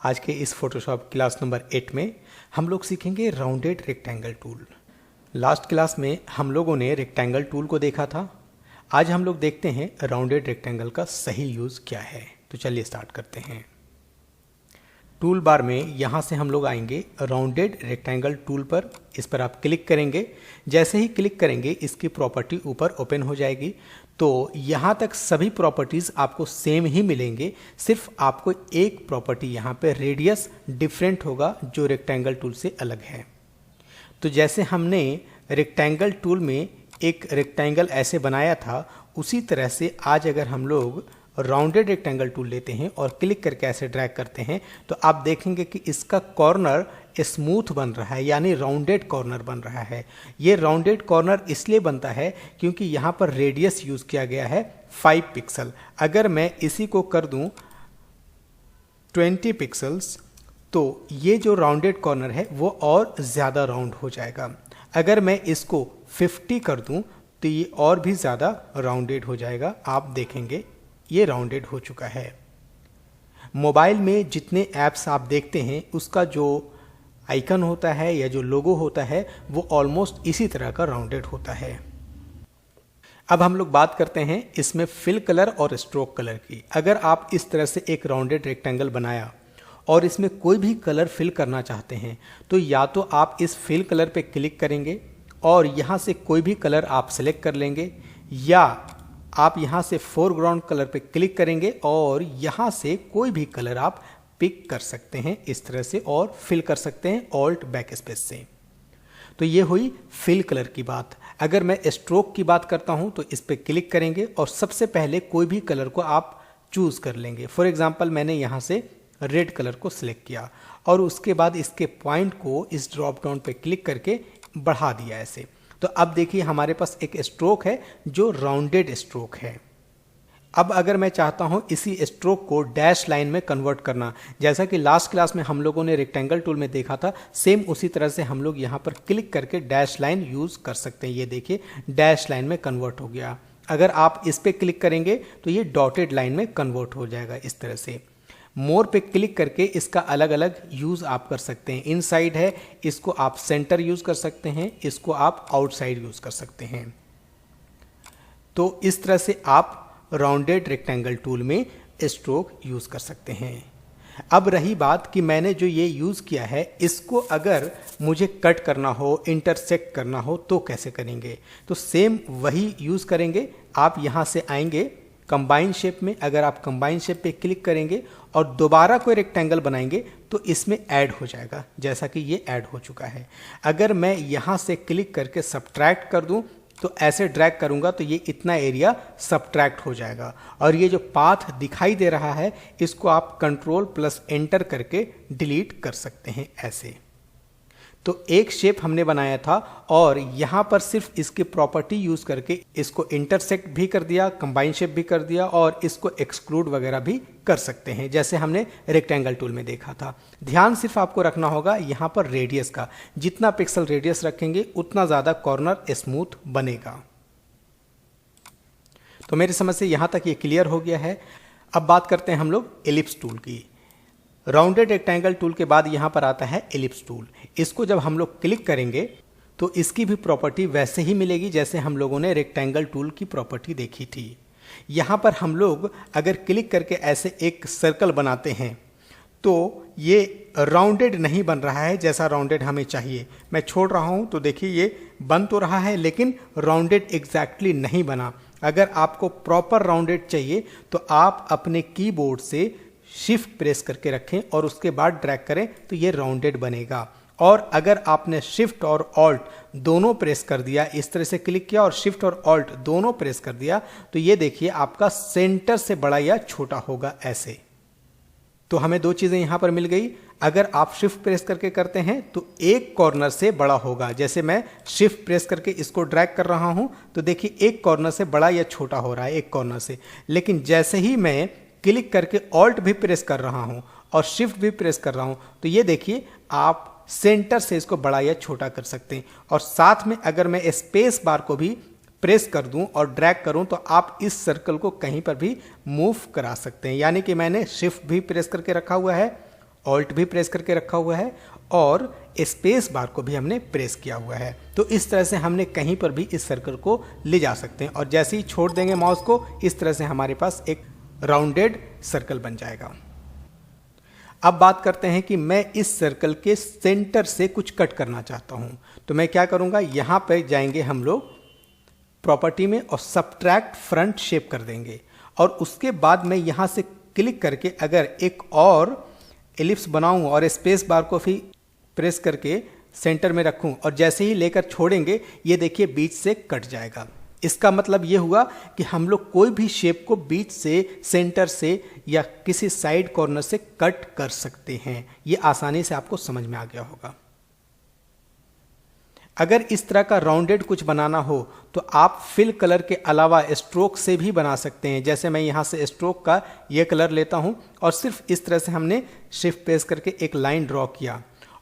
आज के इस फोटोशॉप क्लास नंबर 8 में हम लोग सीखेंगे rounded rectangle tool. Last class में हम लोगों ने रेक्टेंगल टूल को देखा था। आज हम लोग देखते हैं राउंडेड रेक्टेंगल का सही यूज़ क्या है। तो चलिए स्टार्ट करते हैं। टूल बार में यहाँ से हम लोग आएंगे राउंडेड रेक्टेंगल टूल पर। इस पर आप क्लिक करेंगे। जैसे ही क्लिक करेंगे इसकी प्रॉपर्टी ऊपर ओपन हो जाएगी। तो यहाँ तक सभी प्रॉपर्टीज़ आपको सेम ही मिलेंगे, सिर्फ आपको एक प्रॉपर्टी यहाँ पे रेडियस डिफरेंट होगा जो रेक्टेंगल टूल से अलग है। तो जैसे हमने रेक्टेंगल टूल में एक रेक्टेंगल ऐसे बनाया था, उसी तरह से आज अगर हम लोग राउंडेड रेक्टेंगल टूल लेते हैं और क्लिक करके ऐसे ड्रैग करते हैं तो आप देखेंगे कि इसका कॉर्नर स्मूथ बन रहा है, यानी राउंडेड कॉर्नर बन रहा है। ये राउंडेड कॉर्नर इसलिए बनता है क्योंकि यहाँ पर रेडियस यूज़ किया गया है 5 पिक्सल। अगर मैं इसी को कर दूँ 20 पिक्सल्स तो ये जो राउंडेड कॉर्नर है वो और ज़्यादा राउंड हो जाएगा। अगर मैं इसको 50 कर दूँ तो ये और भी ज़्यादा राउंडेड हो जाएगा। आप देखेंगे ये राउंडेड हो चुका है। मोबाइल में जितने ऐप्स आप देखते हैं उसका जो आइकन होता है या जो लोगो होता है वो ऑलमोस्ट इसी तरह का राउंडेड होता है। अब हम लोग बात करते हैं इसमें फिल कलर और स्ट्रोक कलर की। अगर आप इस तरह से एक राउंडेड रेक्टेंगल बनाया और इसमें कोई भी कलर फिल करना चाहते हैं तो या तो आप इस फिल कलर पे क्लिक करेंगे और यहाँ से कोई भी कलर आप सेलेक्ट कर लेंगे, या आप यहाँ से फोरग्राउंड कलर पे क्लिक करेंगे और यहाँ से कोई भी कलर आप पिक कर सकते हैं इस तरह से और फिल कर सकते हैं ऑल्ट बैक स्पेस से। तो ये हुई फिल कलर की बात। अगर मैं स्ट्रोक की बात करता हूँ तो इस पे क्लिक करेंगे और सबसे पहले कोई भी कलर को आप चूज़ कर लेंगे। फॉर एग्जाम्पल मैंने यहाँ से रेड कलर को सिलेक्ट किया और उसके बाद इसके पॉइंट को इस ड्रॉप डाउन पे क्लिक करके बढ़ा दिया ऐसे। तो अब देखिए हमारे पास एक स्ट्रोक है जो राउंडेड स्ट्रोक है। अब अगर मैं चाहता हूं इसी स्ट्रोक को डैश लाइन में कन्वर्ट करना, जैसा कि लास्ट क्लास में हम लोगों ने रेक्टेंगल टूल में देखा था, सेम उसी तरह से हम लोग यहां पर क्लिक करके डैश लाइन यूज कर सकते हैं। ये देखिए डैश लाइन में कन्वर्ट हो गया। अगर आप इस पे क्लिक करेंगे तो ये डॉटेड लाइन में कन्वर्ट हो जाएगा इस तरह से। मोर पे क्लिक करके इसका अलग अलग यूज़ आप कर सकते हैं। इनसाइड है, इसको आप सेंटर यूज़ कर सकते हैं, इसको आप आउटसाइड यूज़ कर सकते हैं। तो इस तरह से आप राउंडेड रेक्टेंगल टूल में स्ट्रोक यूज़ कर सकते हैं। अब रही बात कि मैंने जो ये यूज़ किया है इसको अगर मुझे कट करना हो, इंटरसेक्ट करना हो तो कैसे करेंगे? तो सेम वही यूज़ करेंगे। आप यहाँ से आएंगे कंबाइन शेप में। अगर आप कंबाइन शेप पे क्लिक करेंगे और दोबारा कोई रेक्टेंगल बनाएंगे तो इसमें ऐड हो जाएगा, जैसा कि ये ऐड हो चुका है। अगर मैं यहाँ से क्लिक करके सब्ट्रैक्ट कर दूं तो ऐसे ड्रैग करूंगा तो ये इतना एरिया सब्ट्रैक्ट हो जाएगा। और ये जो पाथ दिखाई दे रहा है इसको आप कंट्रोल प्लस एंटर करके डिलीट कर सकते हैं ऐसे। तो एक शेप हमने बनाया था और यहाँ पर सिर्फ इसकी प्रॉपर्टी यूज़ करके इसको इंटरसेक्ट भी कर दिया, कंबाइन शेप भी कर दिया और इसको एक्सक्लूड वगैरह भी कर सकते हैं, जैसे हमने रेक्टेंगल टूल में देखा था। ध्यान सिर्फ आपको रखना होगा यहाँ पर रेडियस का। जितना पिक्सल रेडियस रखेंगे उतना ज़्यादा कॉर्नर स्मूथ बनेगा। तो मेरी समझ से यहाँ तक ये क्लियर हो गया है। अब बात करते हैं हम लोग एलिप्स टूल की। राउंडेड रेक्टेंगल टूल के बाद यहाँ पर आता है एलिप्स टूल। इसको जब हम लोग क्लिक करेंगे तो इसकी भी प्रॉपर्टी वैसे ही मिलेगी जैसे हम लोगों ने रेक्टेंगल टूल की प्रॉपर्टी देखी थी। यहाँ पर हम लोग अगर क्लिक करके ऐसे एक सर्कल बनाते हैं तो ये राउंडेड नहीं बन रहा है जैसा राउंडेड हमें चाहिए। मैं छोड़ रहा हूँ तो देखिए ये बन तो रहा है लेकिन राउंडेड एग्जैक्टली नहीं बना। अगर आपको प्रॉपर राउंडेड चाहिए तो आप अपने कीबोर्ड से शिफ्ट प्रेस करके रखें और उसके बाद ड्रैग करें तो ये राउंडेड बनेगा। और अगर आपने शिफ्ट और ऑल्ट दोनों प्रेस कर दिया, इस तरह से क्लिक किया और शिफ्ट और ऑल्ट दोनों प्रेस कर दिया तो ये देखिए आपका सेंटर से बड़ा या छोटा होगा ऐसे। तो हमें दो चीज़ें यहाँ पर मिल गई। अगर आप शिफ्ट प्रेस करके करते हैं तो एक कॉर्नर से बड़ा होगा। जैसे मैं शिफ्ट प्रेस करके इसको ड्रैग कर रहा हूँ तो देखिए एक कॉर्नर से बड़ा या छोटा हो रहा है एक कॉर्नर से। लेकिन जैसे ही मैं क्लिक करके ऑल्ट भी प्रेस कर रहा हूं और शिफ्ट भी प्रेस कर रहा हूं तो ये देखिए आप सेंटर से इसको बड़ा या छोटा कर सकते हैं। और साथ में अगर मैं स्पेस बार को भी प्रेस कर दूं और ड्रैग करूं तो आप इस सर्कल को कहीं पर भी मूव करा सकते हैं। यानी कि मैंने शिफ्ट भी प्रेस करके रखा हुआ है ऑल्ट भी प्रेस करके रखा हुआ है और स्पेस बार को भी हमने प्रेस किया हुआ है। तो इस तरह से हमने कहीं पर भी इस सर्कल को ले जा सकते हैं और जैसे ही छोड़ देंगे माउस को, इस तरह से हमारे पास एक राउंडेड सर्कल बन जाएगा। अब बात करते हैं कि मैं इस सर्कल के सेंटर से कुछ कट करना चाहता हूं, तो मैं क्या करूंगा, यहां पे जाएंगे हम लोग प्रॉपर्टी में और सब्ट्रैक्ट फ्रंट शेप कर देंगे और उसके बाद मैं यहां से क्लिक करके अगर एक और एलिप्स बनाऊं और स्पेस बार को भी प्रेस करके सेंटर में रखूं और जैसे ही लेकर छोड़ेंगे, ये देखिए बीच से कट जाएगा। इसका मतलब ये हुआ कि हम लोग कोई भी शेप को बीच से, सेंटर से या किसी साइड कॉर्नर से कट कर सकते हैं। ये आसानी से आपको समझ में आ गया होगा। अगर इस तरह का राउंडेड कुछ बनाना हो तो आप फिल कलर के अलावा स्ट्रोक से भी बना सकते हैं। जैसे मैं यहाँ से स्ट्रोक का ये कलर लेता हूँ और सिर्फ इस तरह से हमने शिफ्ट प्रेस करके एक लाइन ड्रॉ किया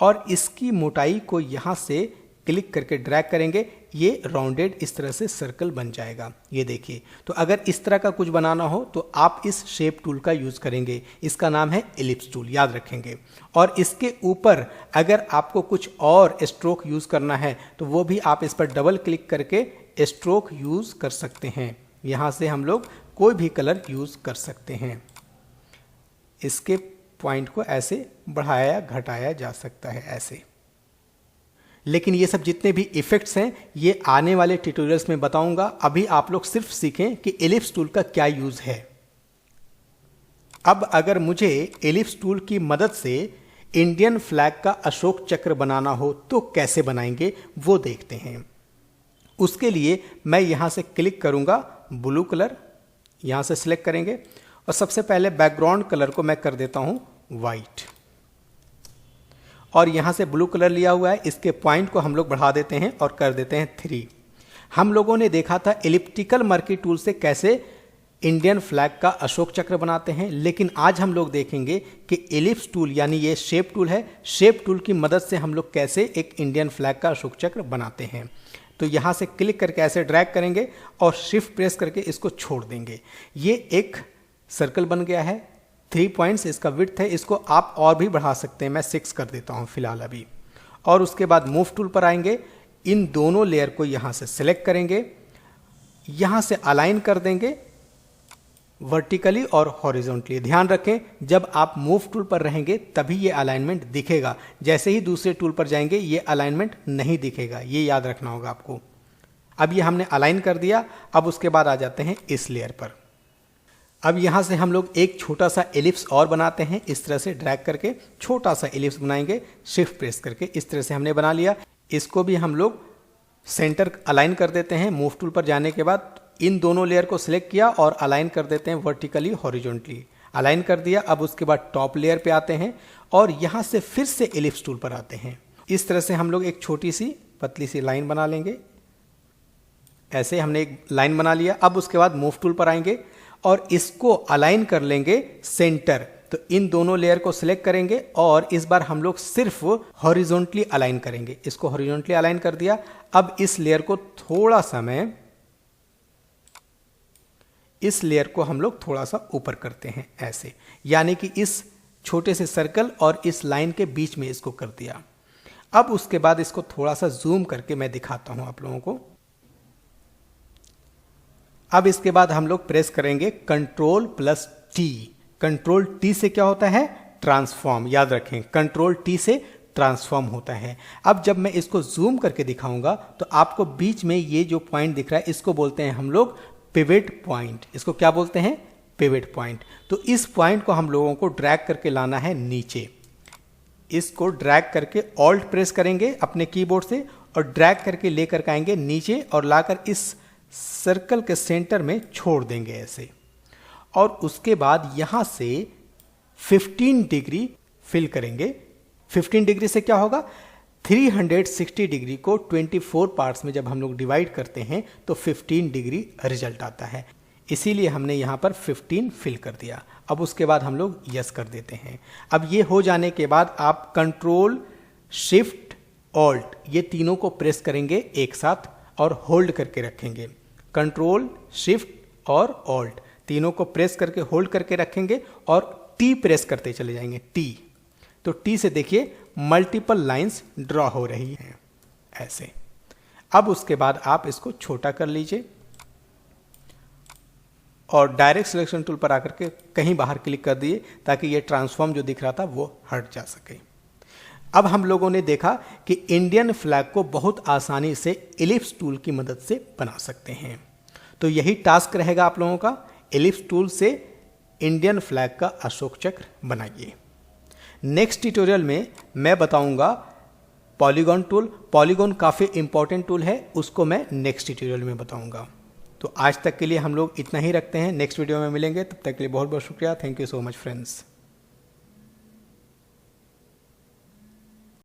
और इसकी मोटाई को यहाँ से क्लिक करके ड्रैग करेंगे, ये राउंडेड इस तरह से सर्कल बन जाएगा। ये देखिए, तो अगर इस तरह का कुछ बनाना हो तो आप इस शेप टूल का यूज करेंगे। इसका नाम है एलिप्स टूल, याद रखेंगे। और इसके ऊपर अगर आपको कुछ और स्ट्रोक यूज करना है तो वो भी आप इस पर डबल क्लिक करके स्ट्रोक यूज कर सकते हैं। यहाँ से हम लोग कोई भी कलर यूज कर सकते हैं। इसके पॉइंट को ऐसे बढ़ाया घटाया जा सकता है ऐसे। लेकिन ये सब जितने भी इफेक्ट्स हैं ये आने वाले ट्यूटोरियल्स में बताऊंगा। अभी आप लोग सिर्फ सीखें कि एलिप्स टूल का क्या यूज है। अब अगर मुझे एलिप्स टूल की मदद से इंडियन फ्लैग का अशोक चक्र बनाना हो तो कैसे बनाएंगे वो देखते हैं। उसके लिए मैं यहां से क्लिक करूंगा, ब्लू कलर यहां से सिलेक्ट करेंगे और सबसे पहले बैकग्राउंड कलर को मैं कर देता हूं वाइट और यहां से ब्लू कलर लिया हुआ है। इसके पॉइंट को हम लोग बढ़ा देते हैं और कर देते हैं 3। हम लोगों ने देखा था एलिप्टिकल मर्की टूल से कैसे इंडियन फ्लैग का अशोक चक्र बनाते हैं, लेकिन आज हम लोग देखेंगे कि एलिप्स टूल यानी ये शेप टूल है, शेप टूल की मदद से हम लोग कैसे एक इंडियन फ्लैग का अशोक चक्र बनाते हैं। तो यहां से क्लिक करके ऐसे ड्रैग करेंगे और शिफ्ट प्रेस करके इसको छोड़ देंगे। ये एक सर्कल बन गया है। 3 पॉइंट्स इसका विड्थ है, इसको आप और भी बढ़ा सकते हैं। मैं 6 कर देता हूं फिलहाल अभी। और उसके बाद मूव टूल पर आएंगे, इन दोनों लेयर को यहां से सिलेक्ट करेंगे, यहां से अलाइन कर देंगे वर्टिकली और हॉरिजॉन्टली। ध्यान रखें जब आप मूव टूल पर रहेंगे तभी ये अलाइनमेंट दिखेगा, जैसे ही दूसरे टूल पर जाएंगे ये अलाइनमेंट नहीं दिखेगा, ये याद रखना होगा आपको। अब ये हमने अलाइन कर दिया। अब उसके बाद आ जाते हैं इस लेयर पर। अब यहां से हम लोग एक छोटा सा एलिप्स और बनाते हैं। इस तरह से ड्रैग करके छोटा सा एलिप्स बनाएंगे, शिफ्ट प्रेस करके इस तरह से हमने बना लिया। इसको भी हम लोग सेंटर अलाइन कर देते हैं। मूव टूल पर जाने के बाद इन दोनों लेयर को सिलेक्ट किया और अलाइन कर देते हैं वर्टिकली हॉरिजॉन्टली। अलाइन कर दिया। अब उसके बाद टॉप लेयर पे आते हैं और यहां से फिर से एलिप्स टूल पर आते हैं। इस तरह से हम लोग एक छोटी सी पतली सी लाइन बना लेंगे। ऐसे हमने एक लाइन बना लिया। अब उसके बाद मूव टूल पर आएंगे और इसको अलाइन कर लेंगे सेंटर। तो इन दोनों लेयर को सिलेक्ट करेंगे और इस बार हम लोग सिर्फ हॉरिजॉन्टली अलाइन करेंगे। इसको हॉरिजॉन्टली अलाइन कर दिया। अब इस लेयर को थोड़ा सा मैं इस लेयर को हम लोग थोड़ा सा ऊपर करते हैं ऐसे, यानी कि इस छोटे से सर्कल और इस लाइन के बीच में इसको कर दिया। अब उसके बाद इसको थोड़ा सा जूम करके मैं दिखाता हूं आप लोगों को। अब इसके बाद हम लोग प्रेस करेंगे Ctrl+T। Ctrl T से क्या होता है? ट्रांसफॉर्म। याद रखें Ctrl T से ट्रांसफॉर्म होता है। अब जब मैं इसको जूम करके दिखाऊंगा तो आपको बीच में ये जो पॉइंट दिख रहा है इसको बोलते हैं हम लोग पिवट पॉइंट। इसको क्या बोलते हैं? Pivot point. तो इस पॉइंट को हम लोगों को ड्रैग करके लाना है नीचे। इसको ड्रैग करके ऑल्ट प्रेस करेंगे अपने कीबोर्ड से और ड्रैग करके लेकर आएंगे नीचे और लाकर इस सर्कल के सेंटर में छोड़ देंगे ऐसे। और उसके बाद यहां से 15 डिग्री फिल करेंगे। 15 डिग्री से क्या होगा? 360 डिग्री को 24 पार्ट्स में जब हम लोग डिवाइड करते हैं तो 15 डिग्री रिजल्ट आता है। इसीलिए हमने यहां पर 15 फिल कर दिया। अब उसके बाद हम लोग यस कर देते हैं। अब ये हो जाने के बाद आप कंट्रोल शिफ्ट ऑल्ट ये तीनों को प्रेस करेंगे एक साथ और होल्ड करके रखेंगे। कंट्रोल शिफ्ट और ऑल्ट तीनों को प्रेस करके होल्ड करके रखेंगे और टी प्रेस करते चले जाएंगे। टी तो टी से देखिए मल्टीपल लाइंस ड्रॉ हो रही हैं ऐसे। अब उसके बाद आप इसको छोटा कर लीजिए और डायरेक्ट सिलेक्शन टूल पर आकर के कहीं बाहर क्लिक कर दिए ताकि ये ट्रांसफॉर्म जो दिख रहा था वो हट जा सके। अब हम लोगों ने देखा कि इंडियन फ्लैग को बहुत आसानी से एलिप्स टूल की मदद से बना सकते हैं। तो यही टास्क रहेगा आप लोगों का, एलिप्स टूल से इंडियन फ्लैग का अशोक चक्र बनाइए। नेक्स्ट ट्यूटोरियल में मैं बताऊंगा पॉलीगॉन टूल। पॉलीगॉन काफ़ी इंपॉर्टेंट टूल है, उसको मैं नेक्स्ट ट्यूटोरियल में बताऊंगा। तो आज तक के लिए हम लोग इतना ही रखते हैं, नेक्स्ट वीडियो में मिलेंगे, तब तक के लिए बहुत बहुत शुक्रिया। Thank you so much friends.